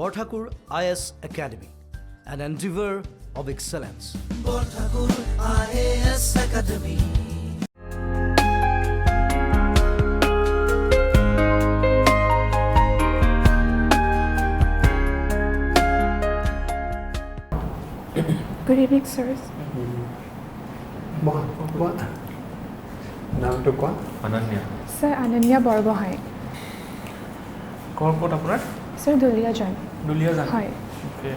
Borthakur IAS Academy, an endeavor of excellence. Borthakur IAS Academy. Good evening, sirs. নামটো কোৱা Ananya Sir, Ananya Borgohai. ক'ত আপোনাৰ Sir, Duliajan. Duliajan Hi. Okay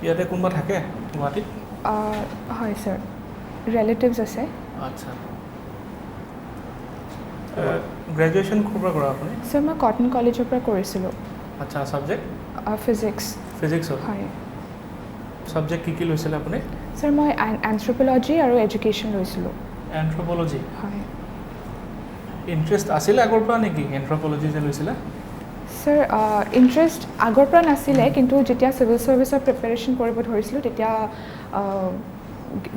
ইয়াতে কোনোবা থাকে গুৱাহাটীত Hi, sir. Relatives আছে. আচ্ছা গ্ৰেজুৱেশ্যন ক'ৰ পৰা কৰা আপুনি Sir, মই কটন কলেজৰ পৰা কৰিছিলোঁ আচ্ছা ছাবজেক্ট ফিজিক্স ফিজিক্সত হয় ছাবজেক্ট কি লৈছিলে আপুনি ছাৰ মই এনথ্ৰপ'লজি আৰু এডুকেশ্যন লৈছিলোঁ এনথ্ৰপ'লজি হয় ইণ্টাৰেষ্ট আছিলে আগৰ পৰা নেকি এনথ্ৰপ'লজি যে লৈছিলে ছাৰ ইণ্টাৰেষ্ট আগৰ পৰা নাছিলে কিন্তু যেতিয়া চিভিল ছাৰ্ভিচৰ প্ৰিপেৰেশ্যন কৰিব ধৰিছিলোঁ তেতিয়া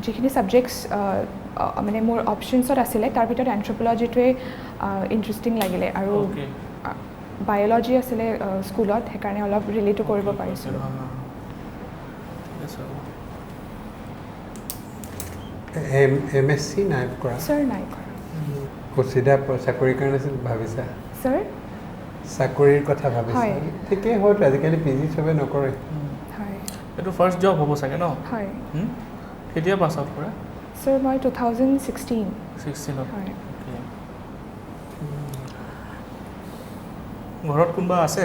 যিখিনি ছাবজেক্টছ মানে মোৰ অপশ্যনছত আছিলে তাৰ ভিতৰত এনথ্ৰপ'লজিটোৱে ইণ্টাৰেষ্টিং লাগিলে আৰু বায়'লজি আছিলে স্কুলত সেইকাৰণে অলপ ৰিলেটো কৰিব পাৰিছিলোঁ MSc নাই কৰা ছাৰ নাই কৰা চিধা চাকৰিৰ কাৰণে ভাবিছা ছাৰ চাকৰিৰ কথা ভাবিছা হয়। ঠিকেই হয়তো আজিকালি PG চবে নকৰে হয় এইটো ফাৰ্ষ্ট জব হ'ব চাগে ন হয় কেতিয়া পাছ আউট কৰা ছাৰ মই 2016 16ত হয় ঘৰত কোনোবা আছে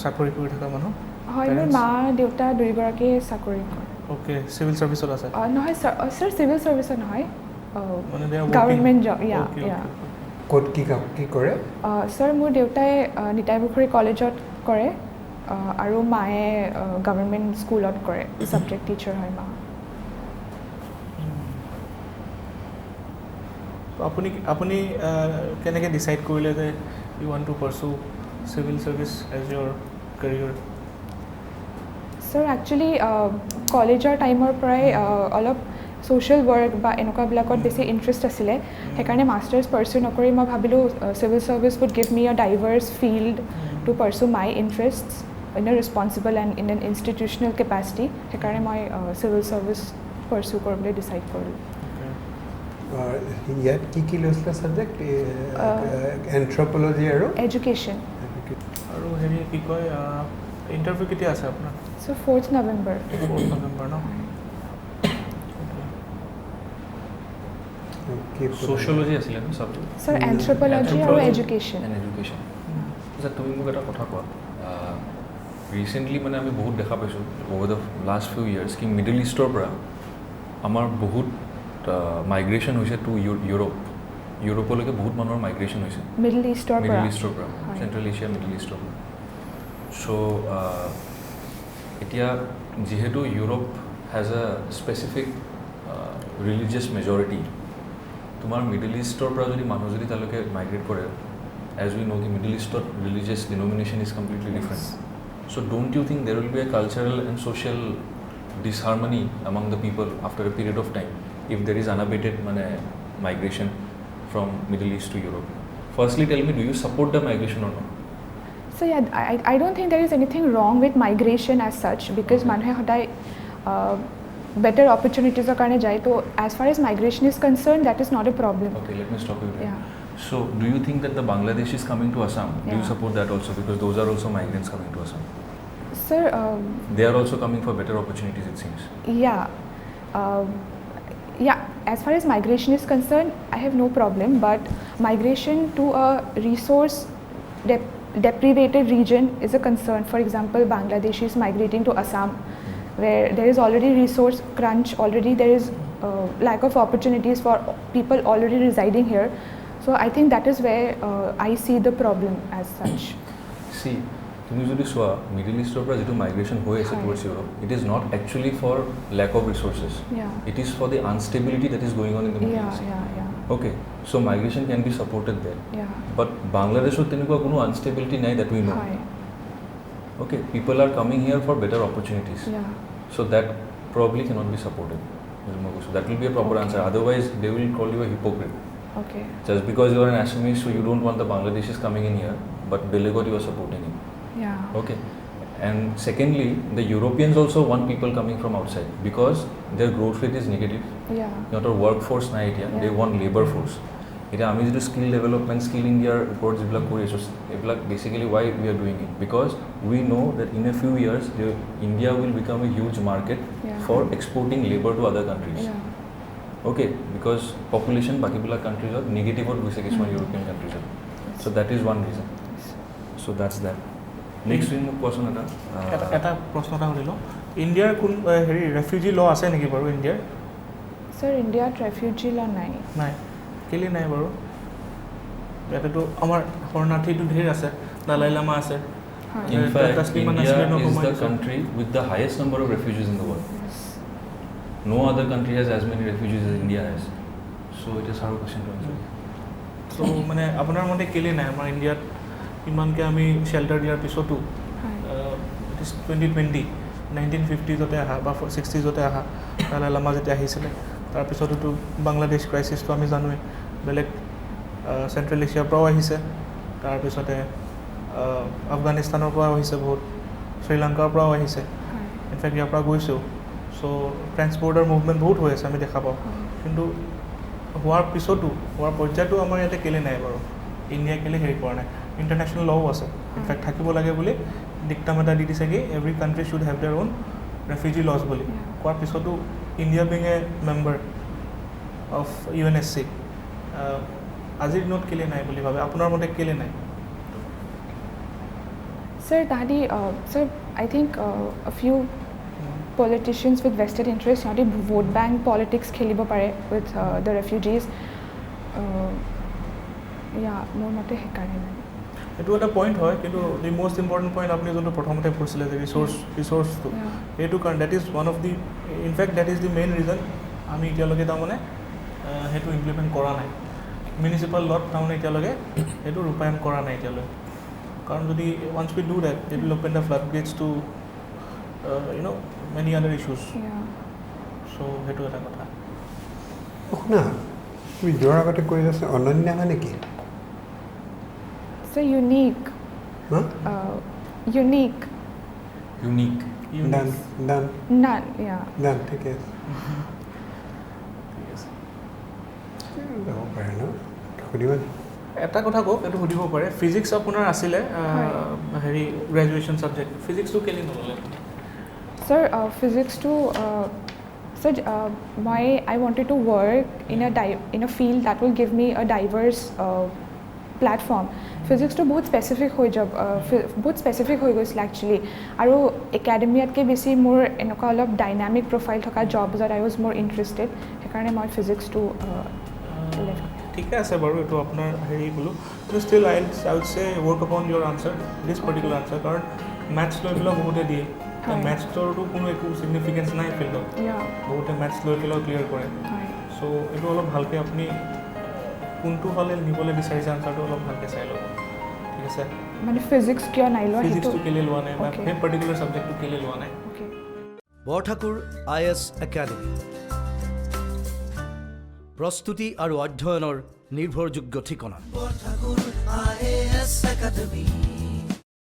চাকৰি কৰি থকা মানুহ হয় মোৰ মা দেউতা দুয়োগৰাকীয়ে চাকৰি কৰে অ'কে চিভিল ছাৰ্ভিচত আছে নহয় ছাৰ ছাৰ চিভিল ছাৰ্ভিচত নহয় মানে they are government job Okay, okay, okay. ক'ত কি কৰে ছাৰ মোৰ দেউতাই নিতাইপুখুৰী কলেজত কৰে আৰু মায়ে গভৰ্ণমেণ্ট স্কুলত কৰে ছাবজেক্ট টিচাৰ হয় মা আপুনি আপুনি কেনেকৈ ডিচাইড কৰিলে যে you want to pursue civil service as your career sir actually কলেজৰ টাইমৰ পৰাই অলপ ছ'চিয়েল ৱৰ্ক বা এনেকুৱাবিলাকত বেছি ইণ্টাৰেষ্ট আছিলে সেইকাৰণে মাষ্টাৰ্ছ পাৰ্চু নকৰি মই ভাবিলোঁ civil service would give me a diverse field to pursue my interests in a responsible and in an institutional capacity সেইকাৰণে মই চিভিল ছাৰ্ভিচ পাৰ্চু কৰিবলৈ ডিচাইড কৰিলোঁ ইয়াত কি লৈছিলে ছাবজেক্ট এনথ্ৰপ'লজি আৰু এডুকেশ্যন আৰু হেৰি কি কয় ইণ্টাৰভিউ কেতিয়া আছে আপোনাৰ চ' 4th November 4th November ন ছ'চিয়লজি আছিলে ন চাবজেক্ট ছাৰ এনথ্ৰপ'লজি আৰু এডুকেশ্যন এণ্ড এডুকেশ্যন আচ্ছা তুমি মোক এটা কথা কোৱা ৰিচেণ্টলি মানে আমি বহুত দেখা পাইছোঁ over the last few years কি মিডল ইষ্টৰ পৰা আমাৰ বহুত মাইগ্ৰেশ্যন হৈছে টু ইউৰোপলৈকে বহুত মানুহৰ মাইগ্ৰেশ্যন হৈছে মিডল ইষ্টৰ পৰা চেণ্ট্ৰেল এছিয়া মিডল ইষ্টৰ পৰা চ' এতিয়া যিহেতু Europe has a specific religious majority তোমাৰ মিডল ইষ্টৰ পৰা যদি মানুহ যদি তালৈকে মাইগ্ৰেট কৰে এজ উই ন' কি মিডল ইষ্টত religious denomination is completely different so' don't you think there will be a cultural and social disharmony among the people after a period of time if there is unabated migration from Middle East to Europe. Firstly, tell me, do you support the migration or not? So yeah, I don't think there is anything wrong with migration as such because মানুহে সদায় better opportunities er karone jai to as far as migration is concerned that is not a problem. Okay, let me stop you there. Yeah. So, do you think that the Bangladeshis coming to Assam, do you Yeah. support that also because those are also migrants coming to Assam? Sir, They are also coming for better opportunities, it seems. Yeah, as far as migration is concerned, I have no problem. But migration to a resource deprived region is a concern. For example, Bangladeshis migrating to Assam, where there is already resource crunch, already there is lack of opportunities for people already residing here. So I think that is where I see the problem as such. See, তুমি যদি চোৱা middle ইষ্টৰ পৰা যিটো migration হৈ আছে towards Europe it is not actually for lack of resources it is for the instability that is going on in the Middle East okay so' migration can be supported that but বাংলাদেশত তেনেকুৱা কোনো instability নাই that we know' okay people are coming here for better opportunities so' that probably cannot be supported মই কৈছোঁ that will be a proper answer otherwise they will call U A hypocrite Okay. Just because you are an Assamese, so you don't want the Bangladeshis coming in here, but Belegot you are supporting him. Yeah. Okay. And secondly, the Europeans also want people coming from outside because their growth rate is negative. Yeah. সিহঁতৰ workforce নাই এতিয়া, they Yeah. want labor force. এতিয়া আমি যিটো skill development skill ইণ্ডিয়াৰ ওপৰত যিবিলাক কৰি আছোঁ এইবিলাক basically why we are doing it because we know' that in a few years India will become a huge market Yeah. For exporting labour to other countries Yeah. Okay because population বাকীবিলাক কাণ্ট্ৰিজত নিগেটিভত গৈছে কিছুমান European কাণ্ট্ৰিজত so' that is one reason so' that's that next উইন মোক কোৱাচোন এটা প্ৰশ্ন এটা সুধিলোঁ ইণ্ডিয়াৰ কোন হেৰি ৰেফিউজি ল আছে নেকি বাৰু ইণ্ডিয়াৰ Sir, India refugee law নাই. নাই কেলৈ নাই বাৰু ইয়াতেতো আমাৰ শৰণাৰ্থীটো ধেৰ আছে দালাই লামা আছে হয়. In fact, Tasliman India Nasrin is the Othman. country with the highest number of refugees in the world. No other country has as many refugees as India has. So it is hard question to answer. চ' মানে আপোনাৰ মতে কেলৈ নাই আমাৰ ইণ্ডিয়াত ইমানকৈ আমি shelter দিয়াৰ পিছতো হয়. ইট ইজ 2020 1950জতে অহা বা 60জতে অহা দালাই লামা যেতিয়া আহিছিলে তাৰপিছতো বাংলাদেশ ক্ৰাইচিছটো আমি জানোৱেই বেলেগ চেণ্ট্ৰেল এছিয়াৰ পৰাও আহিছে তাৰপিছতে আফগানিস্তানৰ পৰাও আহিছে বহুত শ্ৰীলংকাৰ পৰাও আহিছে হয়. ইনফেক্ট ইয়াৰ পৰা গৈছেও চ' ট্ৰেন্সপৰ্টাৰ মুভমেণ্ট বহুত হৈ আছে আমি দেখা পাওঁ কিন্তু হোৱাৰ পিছতো হোৱাৰ পৰ্যায়তো আমাৰ ইয়াতে কেলৈ নাই বাৰু ইণ্ডিয়া কেলৈ হেৰি কৰা নাই ইণ্টাৰনেশ্যনেল লও আছে ইনফেক্ট থাকিব লাগে বুলি ডিক্টাম এটা দি দিছে কি every country should have their own refugee laws বুলি কোৱাৰ পিছতো India being a member of UNSC আজিৰ দিনত কেলৈ নাই বুলি ভাবে আপোনাৰ মতে কেলৈ নাই Sir, sir, I think a few politicians with vested interest, সিহঁতে vote bank politics খেলিব পাৰে with the refugees. Yeah, মোৰ মতে সেইকাৰণে নাই. এইটো এটা পইণ্ট হয় কিন্তু দি মষ্ট ইম্পৰ্টেণ্ট পইণ্ট আপুনি যোনটো প্ৰথমতে কৈছিলে যে ৰিচোৰ্চটো সেইটো কাৰণ that is one of the in fact that is the main reason আমি এতিয়ালৈকে তাৰমানে সেইটো ইমপ্লিমেণ্ট কৰা নাই মিউনিচিপাল লত তাৰমানে এতিয়ালৈকে সেইটো ৰূপায়ণ কৰা নাই এতিয়ালৈ কাৰণ যদি once we do that it will open the flood gates to many other issues Yeah. চ' সেইটো এটা কথা শুনা তুমি যোৱাৰ আগতে কৈ আছা অনন্যা মানে কি So unique. হা Unique. Unique. দান দান None, yeah. দান ঠিকে আছে ঠিক আছে যাব পাৰে ন সুধিবা এটা কথা কওক এইটো সুধিব পাৰে ফিজিক্স আপোনাৰ আছিলে হেৰি গ্ৰেজুৱেশ্যন ছাবজেক্ট ফিজিক্সটো কেলৈ নল'লে Sir, physics too. Sir, I wanted to work in a field that will give me a diverse platform. Physics to বহুত specific হৈ যাব বহুত specific হৈ গৈছিল actually আৰু একাডেমিয়াতকৈ বেছি মোৰ এনেকুৱা অলপ ডাইনামিক প্ৰফাইল থকা জবছত I was more interested সেইকাৰণে মই ফিজিক্সটো left. ঠিকে আছে বাৰু এইটো আপোনাৰ হেৰি বোলো কিন্তু still I would say work upon your answer this particular answer কাৰণ মেথছ লৈ পেলাই বহুতে দিয়ে মেথছৰতো কোনো একো ছিগনিফিকেঞ্চ নাই ফিল্ডত Yeah. বহুতে মেথছ লৈ পেলাইও ক্লিয়াৰ কৰে হয়. চ' এইটো অলপ ভালকৈ আপুনি কোনটো ফালে নিবলৈ বিচাৰিছে আনচাৰটো অলপ ভালকৈ চাই ল'ব ঠিক আছে মানে ফিজিক্স কিয় নাই লোৱা সেইটো ফিজিক্সটো কেলৈ লোৱা নাই বা Okay. সেই পাৰ্টিকুলাৰ ছাবজেক্টটো কেলৈ লোৱা নাই Okay. বৰঠাকুৰ IS একাডেমি প্ৰস্তুতি আৰু অধ্যয়নৰ নিৰ্ভৰযোগ্য ঠিকনা বৰঠাকুৰ IAS Academy